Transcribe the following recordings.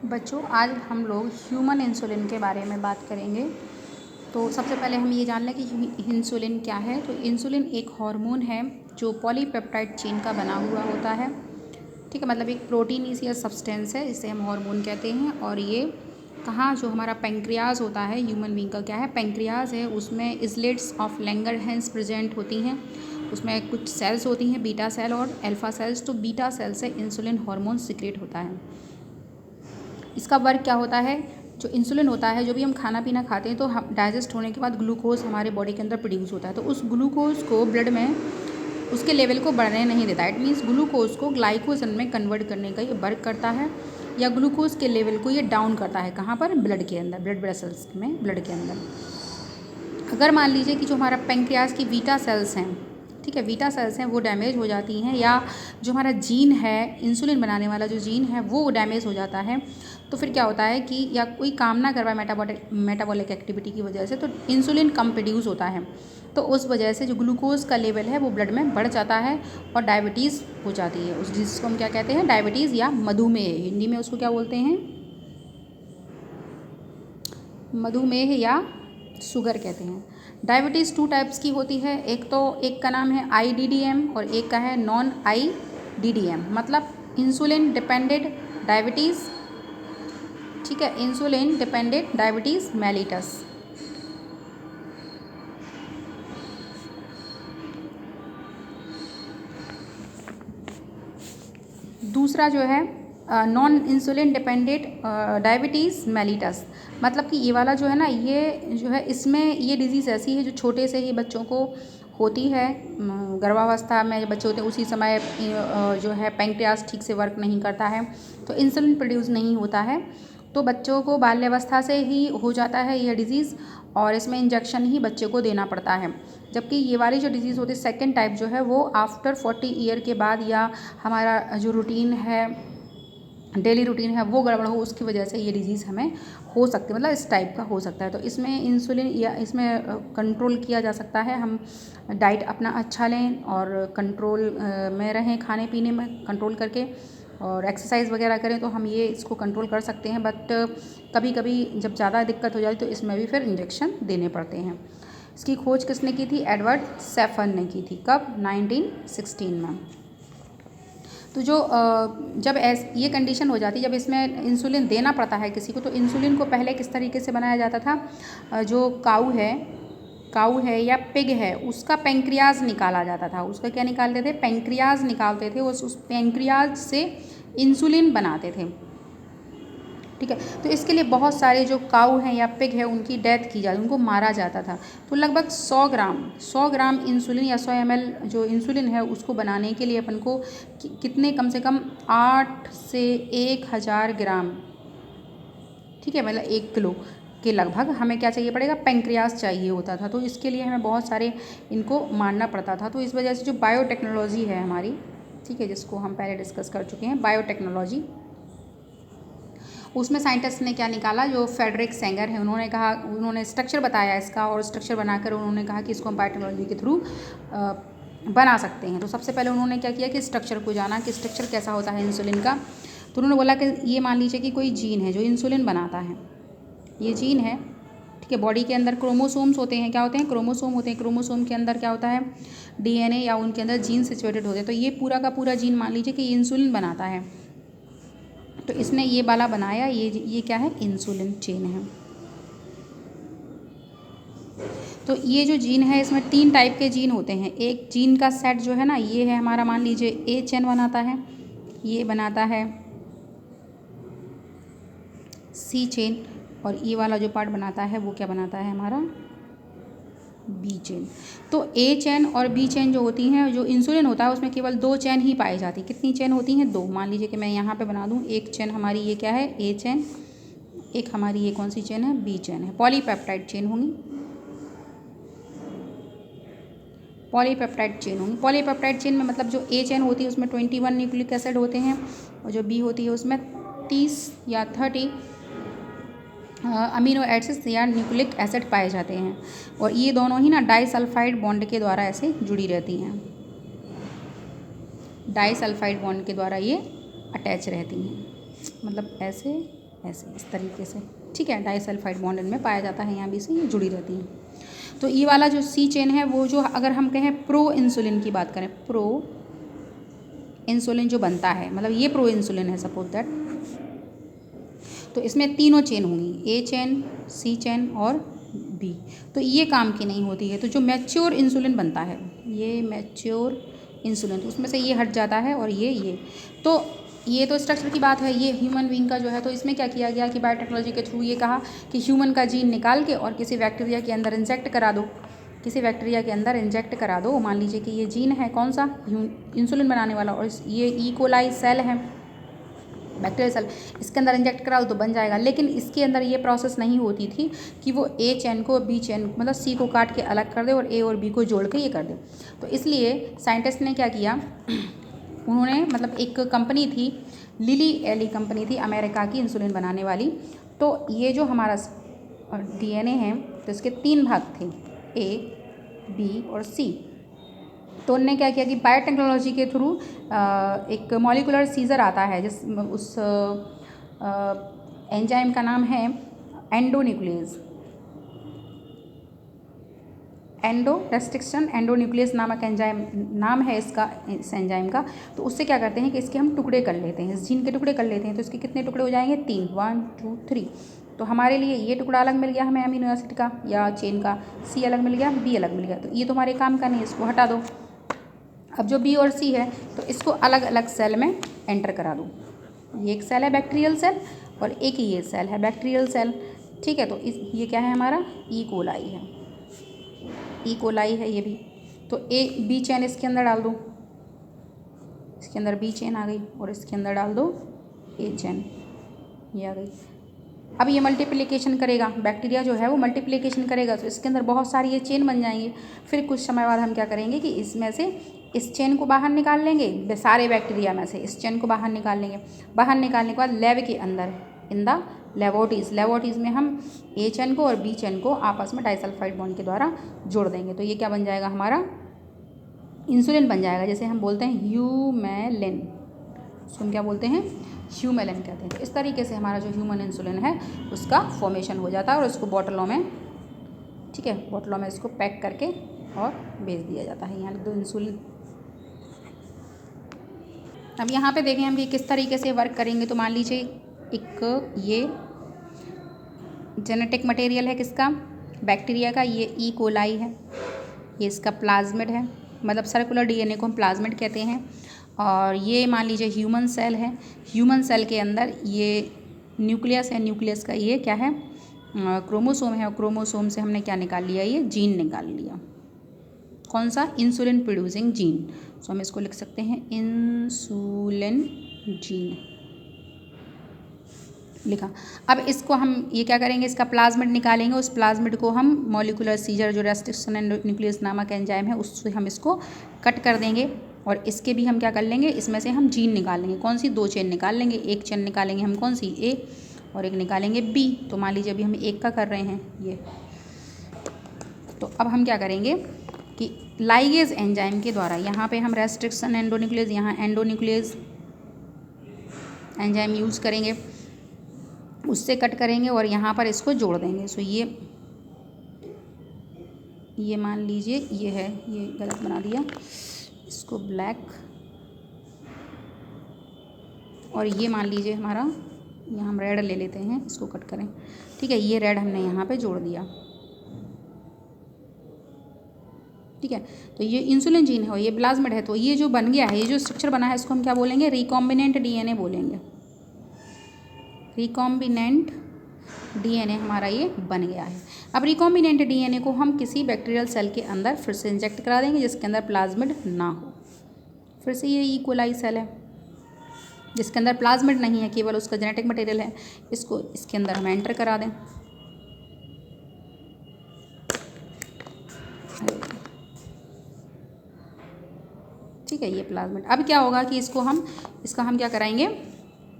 बच्चों, आज हम लोग ह्यूमन इंसुलिन के बारे में बात करेंगे। तो सबसे पहले हम ये जान लें कि इंसुलिन क्या है। तो इंसुलिन एक हार्मोन है जो पॉलीपेप्टाइड चेन का बना हुआ होता है। ठीक है, मतलब एक प्रोटीनियस सब्सटेंस है, इसे हम हार्मोन कहते हैं। और ये कहाँ, जो हमारा पेंक्रियाज होता है ह्यूमन बींग का क्या है, पेंक्रियाज है, उसमें इसलेट्स ऑफ लैंगरहैंस प्रेजेंट होती हैं। उसमें कुछ सेल्स होती हैं, बीटा सेल और अल्फा सेल्स। तो बीटा सेल से इंसुलिन हार्मोन सिक्रेट होता है। इसका वर्क क्या होता है, जो इंसुलिन होता है, जो भी हम खाना पीना खाते हैं तो हम डाइजेस्ट होने के बाद ग्लूकोज हमारे बॉडी के अंदर प्रोड्यूस होता है। तो उस ग्लूकोज को ब्लड में उसके लेवल को बढ़ने नहीं देता। इट मीन्स ग्लूकोज को ग्लाइकोजन में कन्वर्ट करने का ये वर्क करता है, या ग्लूकोज के लेवल को ये डाउन करता है। कहाँ पर? ब्लड के अंदर, ब्लड वेसल्स में, ब्लड के अंदर। अगर मान लीजिए कि जो हमारा पेंक्रियाज की बीटा सेल्स हैं, ठीक है, बीटा सेल्स हैं, वो डैमेज हो जाती हैं, या जो हमारा जीन है इंसुलिन बनाने वाला जो जीन है वो डैमेज हो जाता है, तो फिर क्या होता है कि या कोई काम ना करवाए मेटाबॉलिक एक्टिविटी की वजह से, तो इंसुलिन कम प्रोड्यूस होता है। तो उस वजह से जो ग्लूकोज का लेवल है वो ब्लड में बढ़ जाता है और डायबिटीज़ हो जाती है। उस जिसको हम क्या कहते हैं, डायबिटीज़ या मधुमेह। हिंदी में उसको क्या बोलते हैं? मधुमेह या शुगर कहते हैं। डायबिटीज़ 2 टाइप्स की होती है। एक का नाम है IDDM और एक का है नॉन IDDM, मतलब इंसुलिन डिपेंडेंट डायबिटीज़। ठीक है, इंसुलिन डिपेंडेंट डायबिटीज़ मेलिटस। दूसरा जो है non insulin dependent diabetes mellitus, मतलब कि ये वाला जो है ना, ये जो है, इसमें ये डिज़ीज़ ऐसी है जो छोटे से ही बच्चों को होती है। गर्भावस्था में जब बच्चे होते हैं उसी समय जो है पेंक्रियास ठीक से वर्क नहीं करता है, तो इंसुलिन प्रोड्यूस नहीं होता है। तो बच्चों को बाल्यावस्था से ही हो जाता है यह डिज़ीज़, और इसमें इंजेक्शन ही बच्चे को देना पड़ता है। जबकि ये वाली जो डिज़ीज़ होती है सेकेंड टाइप जो है, वो आफ्टर 40 ईयर के बाद, या हमारा जो रूटीन है, डेली रूटीन है, वो गड़बड़ हो, उसकी वजह से ये डिज़ीज़ हमें हो सकती है, मतलब इस टाइप का हो सकता है। तो इसमें इंसुलिन या इसमें कंट्रोल किया जा सकता है। हम डाइट अपना अच्छा लें और कंट्रोल में रहें, खाने पीने में कंट्रोल करके, और एक्सरसाइज वगैरह करें, तो हम ये इसको कंट्रोल कर सकते हैं। बट कभी कभी जब ज़्यादा दिक्कत हो जाती तो इसमें भी फिर इंजेक्शन देने पड़ते हैं। इसकी खोज किसने की थी? एडवर्ड सेफन ने की थी। कब? 1916 में। तो जो जब ये कंडीशन हो जाती, जब इसमें इंसुलिन देना पड़ता है किसी को, तो इंसुलिन को पहले किस तरीके से बनाया जाता था? जो काऊ है या पिग है, उसका पेंक्रियाज निकाला जाता था। उसका क्या निकालते थे? पेंक्रियाज निकालते थे। उस पेंक्रियाज से इंसुलिन बनाते थे। ठीक है, तो इसके लिए बहुत सारे जो काऊ हैं या पिग है उनकी डेथ की जाती, उनको मारा जाता था। तो लगभग 100 ग्राम इंसुलिन या 100 ml जो इंसुलिन है उसको बनाने के लिए अपन को कितने, कम से कम 8 से 1000 ग्राम, ठीक है, मतलब 1 किलो के लगभग हमें क्या चाहिए पड़ेगा? पेंक्रियास चाहिए होता था। तो इसके लिए हमें बहुत सारे इनको मारना पड़ता था। तो इस वजह से जो बायोटेक्नोलॉजी है हमारी, ठीक है, जिसको हम पहले डिस्कस कर चुके हैं, बायोटेक्नोलॉजी, उसमें साइंटिस्ट ने क्या निकाला? जो फ्रेडरिक सेंगर है, उन्होंने स्ट्रक्चर बताया इसका, और स्ट्रक्चर बनाकर उन्होंने कहा कि इसको हम बायोटेक्नोलॉजी के थ्रू बना सकते हैं। तो सबसे पहले उन्होंने क्या किया कि स्ट्रक्चर को जाना कि स्ट्रक्चर कैसा होता है इंसुलिन का। तो उन्होंने बोला कि ये मान लीजिए कि कोई जीन है जो इंसुलिन बनाता है, ये जीन है, ठीक है। बॉडी के अंदर क्रोमोसोम्स होते हैं। क्या होते हैं? क्रोमोसोम होते हैं। क्रोमोसोम के अंदर क्या होता है? DNA या उनके अंदर जीन सिचुएटेड होते हैं। तो ये पूरा का पूरा जीन मान लीजिए कि इंसुलिन बनाता है। तो इसने ये वाला बनाया, ये क्या है? इंसुलिन चेन है। तो ये जो जीन है इसमें 3 टाइप के जीन होते हैं। एक जीन का सेट जो है ना, ये है हमारा, मान लीजिए A चेन बनाता है, ये बनाता है C चेन, और ये वाला जो पार्ट बनाता है वो क्या बनाता है? हमारा B चेन। तो A चेन और B चेन जो होती हैं, जो इंसुलिन होता है उसमें केवल 2 चेन ही पाई जाती। कितनी चेन होती हैं? 2। मान लीजिए कि मैं यहाँ पे बना दूँ, एक चेन हमारी ये क्या है? A चेन, एक हमारी ये कौन सी चेन है? B चेन है। पॉलीपेप्टाइड चेन होंगी, पॉलीपेप्टाइड चेन होंगी। पॉलीपेप्टाइड चेन में मतलब जो A चेन होती है उसमें 21 न्यूक्लिक एसिड होते हैं, और जो B होती है उसमें 30 या 30 अमीनो एसिड्स या न्यूक्लिक एसिड पाए जाते हैं। और ये दोनों ही ना डाइसल्फाइड बॉन्ड के द्वारा ऐसे जुड़ी रहती हैं, डाइसल्फाइड बॉन्ड के द्वारा ये अटैच रहती हैं, मतलब ऐसे ऐसे इस तरीके से, ठीक है। डाइसल्फाइड बॉन्ड इनमें पाया जाता है, यहाँ भी से ये जुड़ी रहती हैं। तो ये वाला जो सी चेन है वो जो अगर हम कहें प्रो इंसुलिन की बात करें, प्रो इंसुलिन जो बनता है, मतलब ये प्रो इंसुलिन है सपोज दैट, तो इसमें तीनों चेन होंगी, ए चेन, सी चेन और बी। तो ये काम की नहीं होती है। तो जो मैच्योर इंसुलिन बनता है, ये मैच्योर इंसुलिन, तो उसमें से ये हट जाता है और ये तो ये तो स्ट्रक्चर की बात है। ये ह्यूमन बीइंग का जो है, तो इसमें क्या किया गया कि बायोटेक्नोलॉजी के थ्रू ये कहा कि ह्यूमन का जीन निकाल के और किसी बैक्टीरिया के अंदर इंजेक्ट करा दो, किसी बैक्टीरिया के अंदर इंजेक्ट करा दो। मान लीजिए कि ये जीन है कौन सा, इंसुलिन बनाने वाला, और ये ई कोलाई सेल है, बैक्टीरियल सेल, इसके अंदर इंजेक्ट करा दो तो बन जाएगा। लेकिन इसके अंदर ये प्रोसेस नहीं होती थी कि वो ए चेन को बी चेन, मतलब सी को काट के अलग कर दे और ए और बी को जोड़ के ये कर दे। तो इसलिए साइंटिस्ट ने क्या किया, उन्होंने, मतलब एक कंपनी थी, लिली एली कंपनी थी अमेरिका की, इंसुलिन बनाने वाली। तो ये जो हमारा डीएनए है, तो इसके 3 भाग थे, ए, बी और सी। तो उनने क्या किया कि बायोटेक्नोलॉजी के थ्रू एक मॉलिकुलर सीजर आता है, जिस उस एंजाइम का नाम है एंडोन्यूक्लियस, एंडो रेस्ट्रिक्शन एंडोन्यूक्लियस नामक एंजाइम नाम है इसका, इस एंजाइम का। तो उससे क्या करते हैं कि इसके हम टुकड़े कर लेते हैं, इस जीन के टुकड़े कर लेते हैं। तो इसके कितने टुकड़े हो जाएंगे, 3, 1 2 3। तो हमारे लिए ये टुकड़ा अलग मिल गया हमें अमीनो एसिड का या चेन का, सी अलग मिल गया, बी अलग मिल गया। तो ये तो हमारे काम का नहीं, इसको हटा दो। अब जो बी और सी है, तो इसको अलग अलग सेल में एंटर करा दो। ये एक सेल है बैक्टीरियल सेल और एक ये सेल है बैक्टीरियल सेल, ठीक है। तो ये क्या है हमारा, ई कोलाई है, ई कोलाई है ये भी। तो ए बी चेन इसके अंदर डाल दो, इसके अंदर बी चेन आ गई, और इसके अंदर डाल दो ए चेन, ये आ गई। अब ये मल्टीप्लिकेशन करेगा, बैक्टीरिया जो है वो मल्टीप्लिकेशन करेगा, तो इसके अंदर बहुत सारी ये चेन बन जाएंगी। फिर कुछ समय बाद हम क्या करेंगे कि इसमें से इस चेन को बाहर निकाल लेंगे, सारे बैक्टीरिया में से इस चेन को बाहर निकाल लेंगे। बाहर निकालने के बाद लैब के अंदर, इन द लेबोरेटरीज में हम ए चेन को और बी चेन को आपस में डाइसल्फाइड बॉन्ड के द्वारा जोड़ देंगे। तो ये क्या बन जाएगा, हमारा इंसुलिन बन जाएगा, जैसे हम बोलते हैं ह्यूमेलिन, उसको हम क्या बोलते हैं, ह्यूमेलिन कहते हैं। तो इस तरीके से हमारा जो ह्यूमन इंसुलिन है उसका फॉर्मेशन हो जाता है, और उसको बॉटलों में, ठीक है, बॉटलों में इसको पैक करके और बेच दिया जाता है। यहाँ लिख दो इंसुलिन। अब यहाँ पे देखें हम कि किस तरीके से वर्क करेंगे। तो मान लीजिए एक ये जेनेटिक मटेरियल है किसका, बैक्टीरिया का, ये ई कोलाई है, ये इसका प्लाज्मिड है, मतलब सर्कुलर डीएनए को हम प्लाज्मिड कहते हैं। और ये मान लीजिए ह्यूमन सेल है, ह्यूमन सेल के अंदर ये न्यूक्लियस है, न्यूक्लियस का ये क्या है, क्रोमोसोम है, और क्रोमोसोम से हमने क्या निकाल लिया, ये जीन निकाल लिया, कौन सा, इंसुलिन प्रोड्यूसिंग जीन। सो हम इसको लिख सकते हैं इंसुलिन जीन, लिखा। अब इसको हम ये क्या करेंगे, इसका प्लाज्मिड निकालेंगे, उस प्लाज्मिड को हम मॉलिकुलर सीजर जो रेस्ट्रिक्शन एंडोन्यूक्लियस नामक एंजाइम है उससे हम इसको कट कर देंगे, और इसके भी हम क्या कर लेंगे, इसमें से हम जीन निकाल लेंगे। कौन सी, 2 चेन निकाल लेंगे, एक चेन निकालेंगे हम कौन सी, ए, और एक निकालेंगे बी। तो मान लीजिए अभी हम एक का कर रहे हैं ये। तो अब हम क्या करेंगे कि लाइगेज एंजाइम के द्वारा, यहाँ पे हम रेस्ट्रिक्शन एंडोन्यूक्लियस, यहाँ एंडोन्यूक्लियस एंजाइम यूज़ करेंगे, उससे कट करेंगे और यहाँ पर इसको जोड़ देंगे। सो ये मान लीजिए ये है, ये गलत बना दिया, इसको ब्लैक, और ये मान लीजिए हमारा, यहाँ हम रेड ले लेते हैं, इसको कट करें, ठीक है। ये रेड हमने यहाँ पे जोड़ दिया, ठीक है। तो ये इंसुलिन जीन है और ये प्लाज्मिड है। तो ये जो बन गया है, ये जो स्ट्रक्चर बना है, इसको हम क्या बोलेंगे, रिकॉम्बिनेंट डीएनए बोलेंगे। रिकॉम्बिनेंट डीएनए हमारा ये बन गया है। अब रिकॉम्बिनेंट डीएनए को हम किसी बैक्टीरियल सेल के अंदर फिर से इंजेक्ट करा देंगे जिसके अंदर प्लाज्मिड ना हो। फिर से ये ई कोलाई सेल है जिसके अंदर प्लाज्मिड नहीं है, केवल उसका जेनेटिक मटेरियल है, इसको इसके अंदर हम एंटर करा दें। ठीक है, ये प्लाज्मिड। अब क्या होगा कि इसका हम क्या कराएंगे,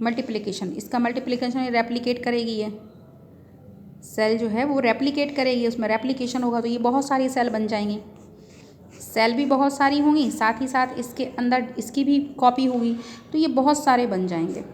मल्टीप्लिकेशन। इसका मल्टीप्लिकेशन रेप्लिकेट करेगी, ये सेल जो है वो रेप्लिकेट करेगी, उसमें रेप्लिकेशन होगा तो ये बहुत सारी सेल बन जाएंगी। सेल भी बहुत सारी होंगी, साथ ही साथ इसके अंदर इसकी भी कॉपी होगी, तो ये बहुत सारे बन जाएंगे।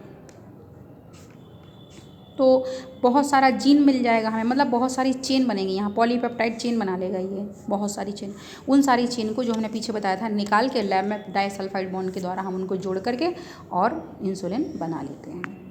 तो बहुत सारा जीन मिल जाएगा हमें, मतलब बहुत सारी चेन बनेंगी, यहाँ पॉलीपेप्टाइड चेन बना लेगा ये, बहुत सारी चेन। उन सारी चेन को जो हमने पीछे बताया था निकाल के लैब में डाइसल्फाइड बॉन्ड के द्वारा हम उनको जोड़ करके और इंसुलिन बना लेते हैं।